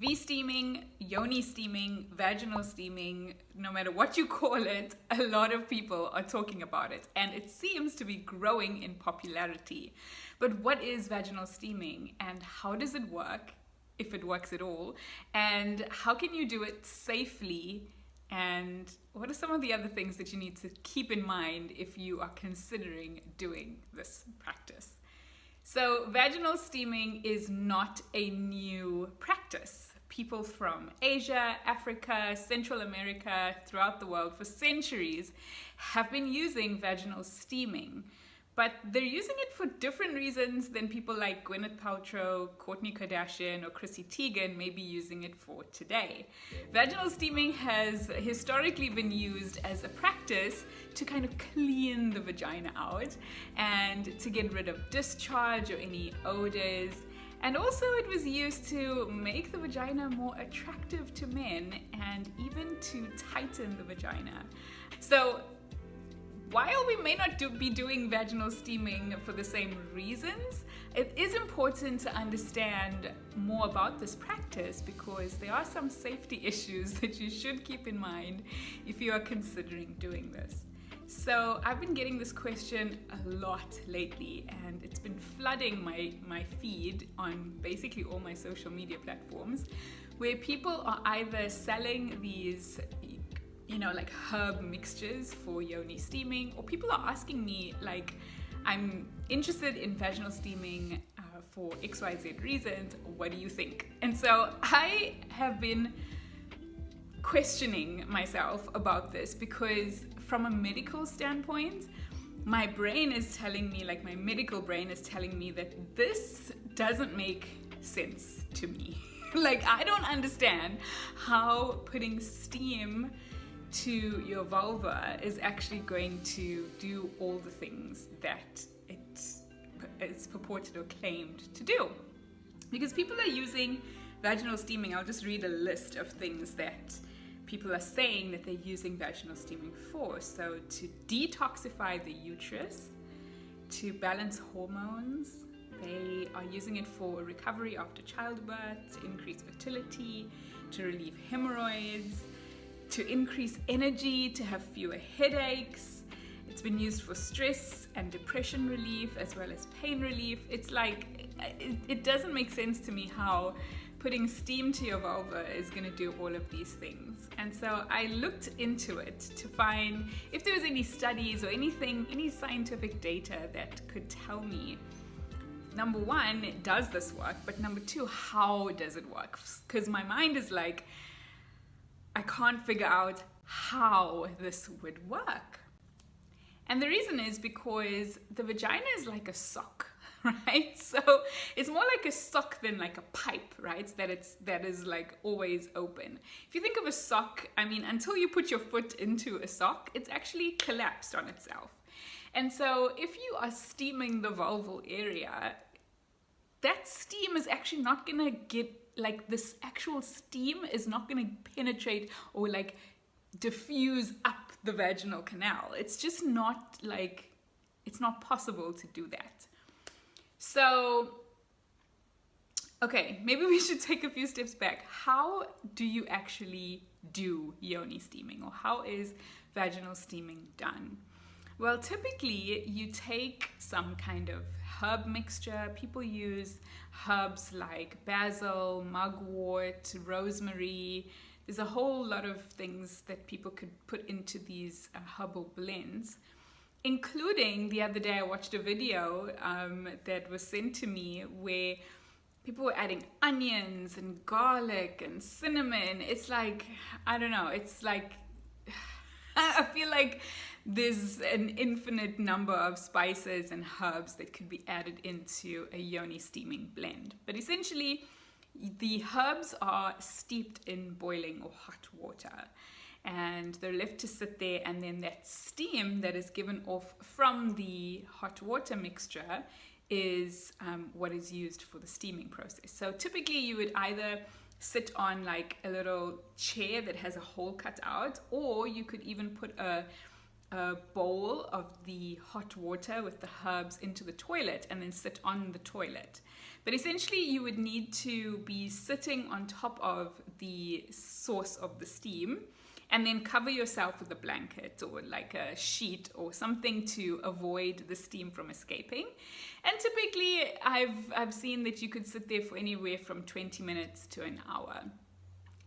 V-steaming, yoni steaming, vaginal steaming, no matter what you call it, a lot of people are talking about it and it seems to be growing in popularity. But what is vaginal steaming and how does it work, if it works at all, and how can you do it safely, and what are some of the other things that you need to keep in mind if you are considering doing this practice? So vaginal steaming is not a new practice. People from Asia, Africa, Central America, throughout the world for centuries have been using vaginal steaming. But they're using it for different reasons than people like Gwyneth Paltrow, Kourtney Kardashian, or Chrissy Teigen may be using it for today. Vaginal steaming has historically been used as a practice to kind of clean the vagina out and to get rid of discharge or any odors. And also it was used to make the vagina more attractive to men and even to tighten the vagina. So while we may not be doing vaginal steaming for the same reasons, it is important to understand more about this practice because there are some safety issues that you should keep in mind if you are considering doing this. So I've been getting this question a lot lately and it's been flooding my feed on basically all my social media platforms where people are either selling these like herb mixtures for yoni steaming, or people are asking me like, I'm interested in vaginal steaming for XYZ reasons, what do you think? And so I have been questioning myself about this because from a medical standpoint, my brain is telling me, like my medical brain is telling me that this doesn't make sense to me. Like I don't understand how putting steam to your vulva is actually going to do all the things that it's purported or claimed to do. Because people are using vaginal steaming, I'll just read a list of things that people are saying that they're using vaginal steaming for. So to detoxify the uterus, to balance hormones, they are using it for recovery after childbirth, to increase fertility, to relieve hemorrhoids, to increase energy, to have fewer headaches. It's been used for stress and depression relief as well as pain relief. It's like, it doesn't make sense to me how putting steam to your vulva is going to do all of these things. And so I looked into it to find if there was any studies or anything, any scientific data that could tell me, number one, does this work? But number two, how does it work? Because my mind is like, I can't figure out how this would work. And the reason is because the vagina is like a sock, right? So it's more like a sock than like a pipe, right? That is like always open. If you think of a sock, I mean, until you put your foot into a sock, it's actually collapsed on itself. And so if you are steaming the vulval area, that steam is actually not gonna get, like this actual steam is not going to penetrate or like diffuse up the vaginal canal. It's just not like, it's not possible to do that. So, okay, maybe we should take a few steps back. How do you actually do yoni steaming, or how is vaginal steaming done? Well, typically you take some kind of herb mixture. People use herbs like basil, mugwort, rosemary. There's a whole lot of things that people could put into these herbal blends, including the other day I watched a video that was sent to me where people were adding onions and garlic and cinnamon. It's like, I don't know, it's like, I feel like there's an infinite number of spices and herbs that could be added into a yoni steaming blend. But essentially, the herbs are steeped in boiling or hot water and they're left to sit there, and then that steam that is given off from the hot water mixture is what is used for the steaming process. So typically you would either sit on like a little chair that has a hole cut out, or you could even put a a bowl of the hot water with the herbs into the toilet and then sit on the toilet. But essentially you would need to be sitting on top of the source of the steam and then cover yourself with a blanket or like a sheet or something to avoid the steam from escaping. And typically I've seen that you could sit there for anywhere from 20 minutes to an hour.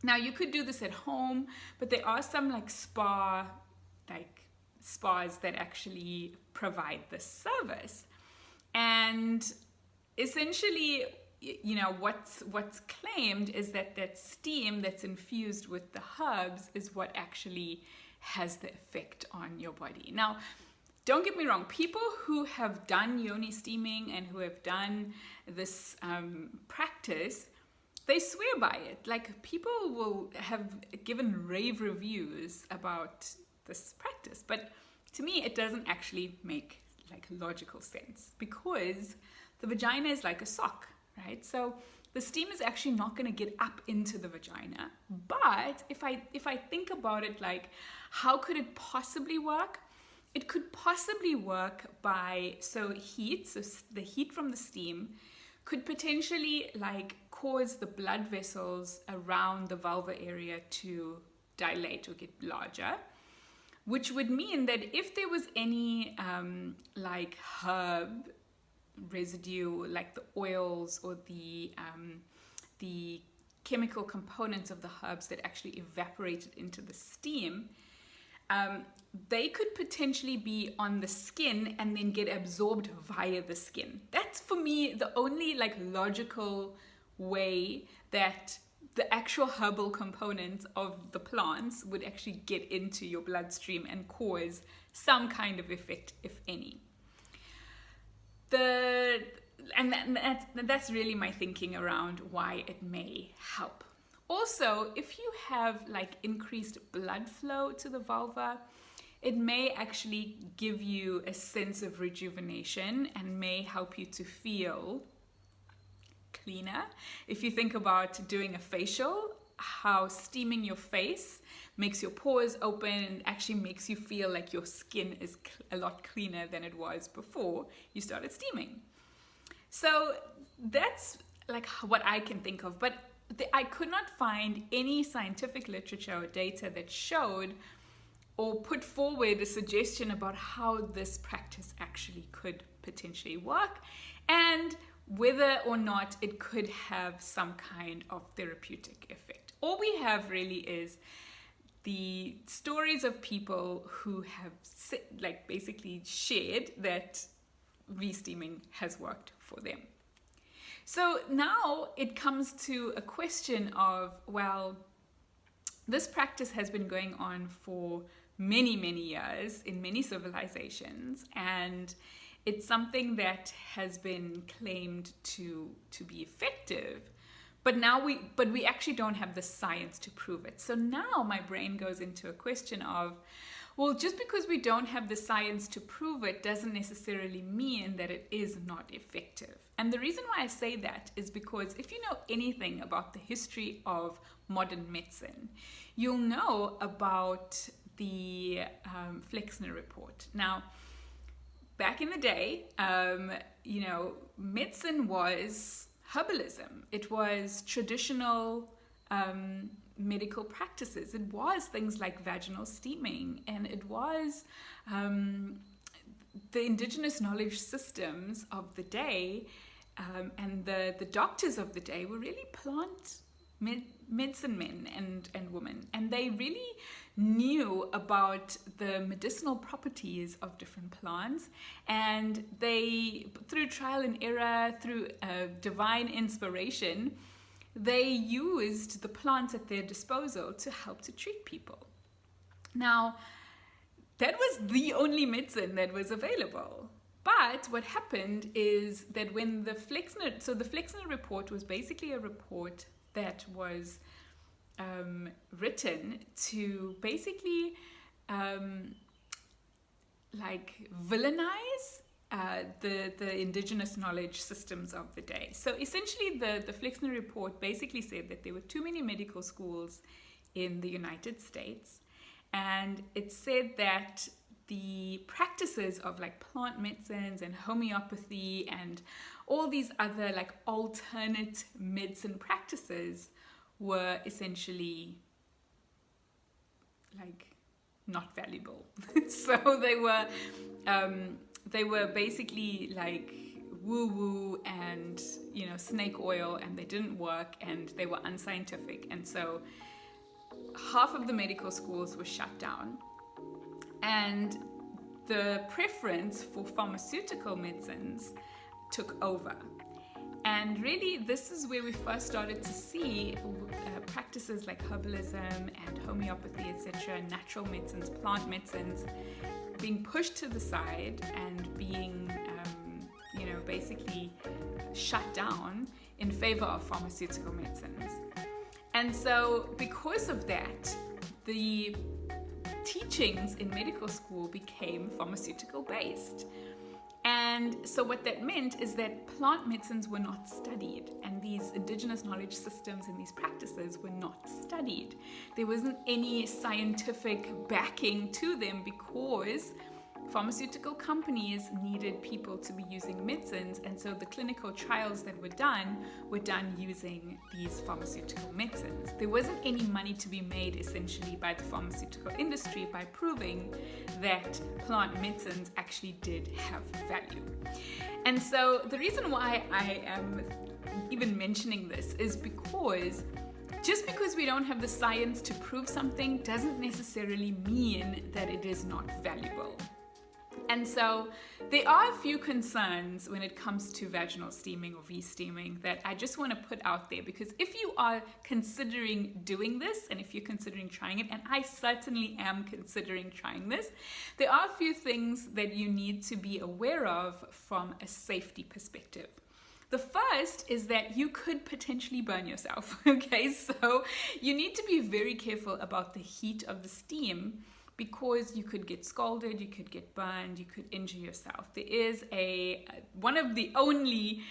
Now you could do this at home, but there are some like spas that actually provide this service. And essentially, you know, what's claimed is that steam that's infused with the herbs is what actually has the effect on your body. Now, don't get me wrong, people who have done yoni steaming and who have done this practice, they swear by it. Like, people will have given rave reviews about this practice, but to me it doesn't actually make like logical sense, because the vagina is like a sock, right? So the steam is actually not going to get up into the vagina. But if I think about it, like, how could it possibly work? It could possibly work by, so the heat from the steam could potentially like cause the blood vessels around the vulva area to dilate or get larger, which would mean that if there was any like herb residue, like the oils or the chemical components of the herbs that actually evaporated into the steam, they could potentially be on the skin and then get absorbed via the skin. That's, for me, the only like logical way that the actual herbal components of the plants would actually get into your bloodstream and cause some kind of effect, if any. That's really my thinking around why it may help. Also, if you have like increased blood flow to the vulva, it may actually give you a sense of rejuvenation and may help you to feel cleaner. If you think about doing a facial, how steaming your face makes your pores open and actually makes you feel like your skin is a lot cleaner than it was before you started steaming. So that's like what I can think of, but I could not find any scientific literature or data that showed or put forward a suggestion about how this practice actually could potentially work and whether or not it could have some kind of therapeutic effect. All we have really is the stories of people who have like basically shared that re-steaming has worked for them. So now it comes to a question of, well, this practice has been going on for many, many years in many civilizations, and it's something that has been claimed to be effective, but we actually don't have the science to prove it. So now my brain goes into a question of, well, just because we don't have the science to prove it doesn't necessarily mean that it is not effective. And the reason why I say that is because if you know anything about the history of modern medicine, you'll know about the Flexner report. Now, back in the day, medicine was herbalism. It was traditional medical practices. It was things like vaginal steaming, and it was the indigenous knowledge systems of the day, and the doctors of the day were really plant medicine men and women, and they really knew about the medicinal properties of different plants, and they, through trial and error, through divine inspiration, they used the plants at their disposal to help to treat people. Now, that was the only medicine that was available. But what happened is that when the Flexner report was basically a report that was written to basically villainize the indigenous knowledge systems of the day. So essentially the Flexner report basically said that there were too many medical schools in the United States, and it said that the practices of like plant medicines and homeopathy and all these other like alternate medicine practices were essentially like not valuable. So they were basically like woo-woo and, you know, snake oil, and they didn't work and they were unscientific. And so half of the medical schools were shut down, and the preference for pharmaceutical medicines took over. And really, this is where we first started to see practices like herbalism and homeopathy, etc., natural medicines, plant medicines, being pushed to the side and being, basically shut down in favor of pharmaceutical medicines. And so, because of that, the teachings in medical school became pharmaceutical based. And so what that meant is that plant medicines were not studied, and these indigenous knowledge systems and these practices were not studied. There wasn't any scientific backing to them because pharmaceutical companies needed people to be using medicines, and so the clinical trials that were done using these pharmaceutical medicines. There wasn't any money to be made essentially by the pharmaceutical industry by proving that plant medicines actually did have value. And so the reason why I am even mentioning this is because just because we don't have the science to prove something doesn't necessarily mean that it is not valuable. And so there are a few concerns when it comes to vaginal steaming or V-steaming that I just want to put out there, because if you are considering doing this, and if you're considering trying it, and I certainly am considering trying this, there are a few things that you need to be aware of from a safety perspective. The first is that you could potentially burn yourself, okay? So you need to be very careful about the heat of the steam, because you could get scalded, you could get burned, you could injure yourself. There is one of the only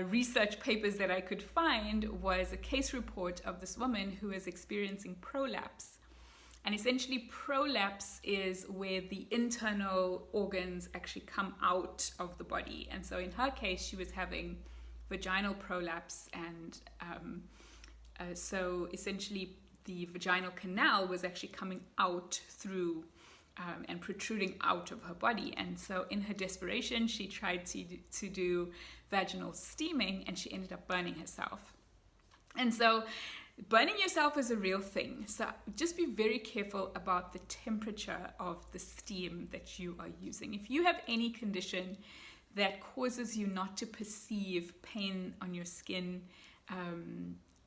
research papers that I could find was a case report of this woman who is experiencing prolapse. And essentially prolapse is where the internal organs actually come out of the body. And so in her case, she was having vaginal prolapse, and so essentially the vaginal canal was actually coming out through and protruding out of her body. And so in her desperation, she tried to do vaginal steaming, and she ended up burning herself. And so burning yourself is a real thing. So just be very careful about the temperature of the steam that you are using. If you have any condition that causes you not to perceive pain on your skin,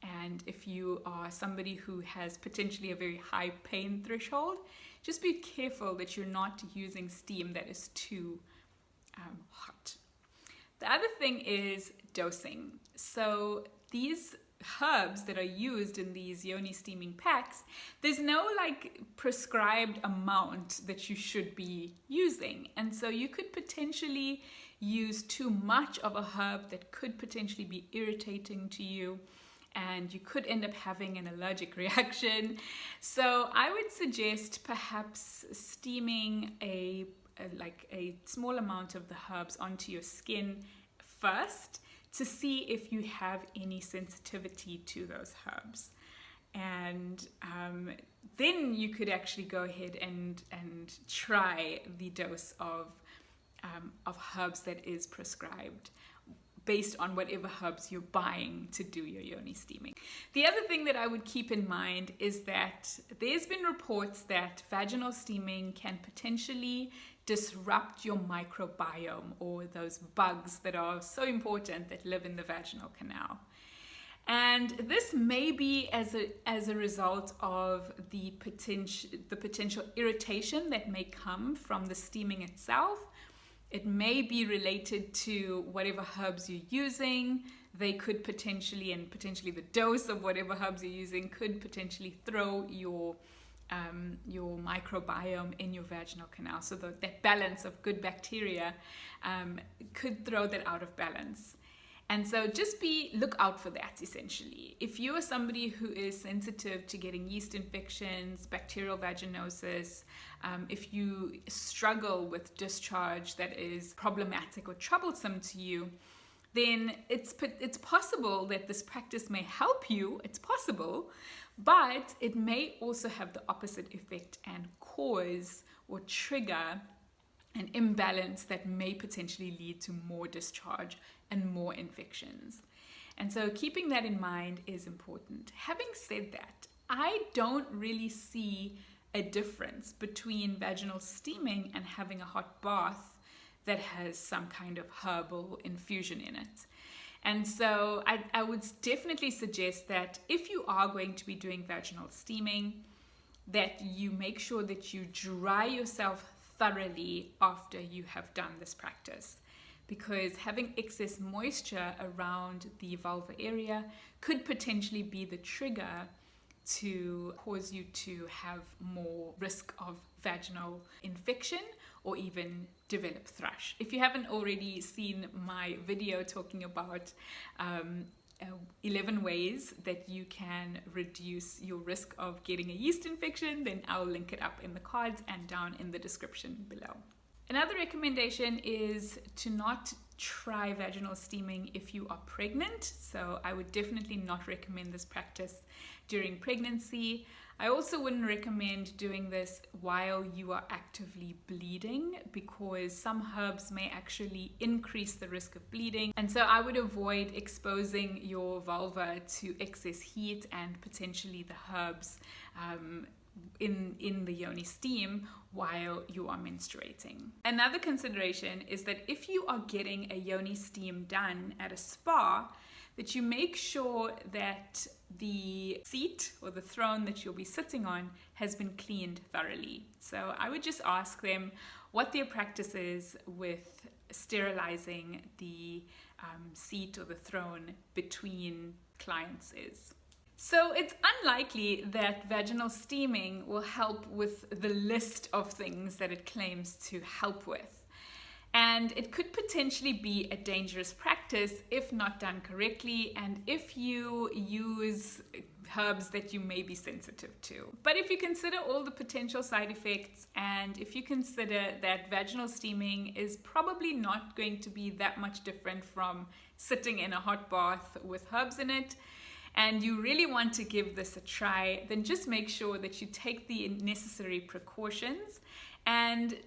and if you are somebody who has potentially a very high pain threshold, just be careful that you're not using steam that is too hot. The other thing is dosing. So these herbs that are used in these yoni steaming packs, there's no like prescribed amount that you should be using. And so you could potentially use too much of a herb that could potentially be irritating to you, and you could end up having an allergic reaction. So I would suggest perhaps steaming a small amount of the herbs onto your skin first to see if you have any sensitivity to those herbs. And then you could actually go ahead and try the dose of herbs that is prescribed, based on whatever herbs you're buying to do your yoni steaming. The other thing that I would keep in mind is that there's been reports that vaginal steaming can potentially disrupt your microbiome, or those bugs that are so important that live in the vaginal canal. And this may be as a result of the potential irritation that may come from the steaming itself. It may be related to whatever herbs you're using. They could potentially the dose of whatever herbs you're using could potentially throw your microbiome in your vaginal canal. So that balance of good bacteria could throw that out of balance. And so just look out for that, essentially. If you are somebody who is sensitive to getting yeast infections, bacterial vaginosis, if you struggle with discharge that is problematic or troublesome to you, then it's possible that this practice may help you. It's possible, but it may also have the opposite effect and cause or trigger an imbalance that may potentially lead to more discharge and more infections. And so keeping that in mind is important. Having said that, I don't really see a difference between vaginal steaming and having a hot bath that has some kind of herbal infusion in it. And so I would definitely suggest that if you are going to be doing vaginal steaming, that you make sure that you dry yourself thoroughly after you have done this practice, because having excess moisture around the vulva area could potentially be the trigger to cause you to have more risk of vaginal infection or even develop thrush. If you haven't already seen my video talking about 11 ways that you can reduce your risk of getting a yeast infection, then I'll link it up in the cards and down in the description below. Another recommendation is to not try vaginal steaming if you are pregnant. So I would definitely not recommend this practice during pregnancy. I also wouldn't recommend doing this while you are actively bleeding, because some herbs may actually increase the risk of bleeding. And so I would avoid exposing your vulva to excess heat and potentially the herbs in the yoni steam while you are menstruating. Another consideration is that if you are getting a yoni steam done at a spa, that you make sure that the seat or the throne that you'll be sitting on has been cleaned thoroughly. So I would just ask them what their practice is with sterilizing the seat or the throne between clients is. So it's unlikely that vaginal steaming will help with the list of things that it claims to help with. And it could potentially be a dangerous practice if not done correctly and if you use herbs that you may be sensitive to. But if you consider all the potential side effects, and if you consider that vaginal steaming is probably not going to be that much different from sitting in a hot bath with herbs in it, and you really want to give this a try, then just make sure that you take the necessary precautions, and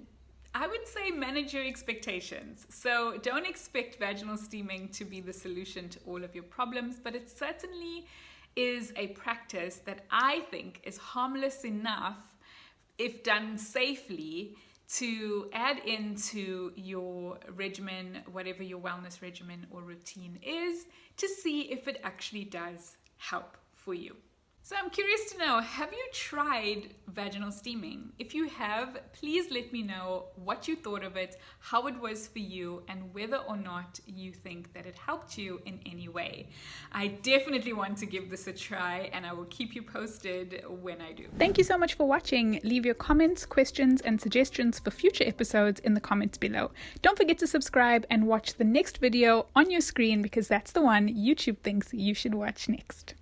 I would say manage your expectations. So don't expect vaginal steaming to be the solution to all of your problems, but it certainly is a practice that I think is harmless enough, if done safely, to add into your regimen, whatever your wellness regimen or routine is, to see if it actually does help for you. So I'm curious to know, have you tried vaginal steaming? If you have, please let me know what you thought of it, how it was for you, and whether or not you think that it helped you in any way. I definitely want to give this a try, and I will keep you posted when I do. Thank you so much for watching. Leave your comments, questions, and suggestions for future episodes in the comments below. Don't forget to subscribe and watch the next video on your screen, because that's the one YouTube thinks you should watch next.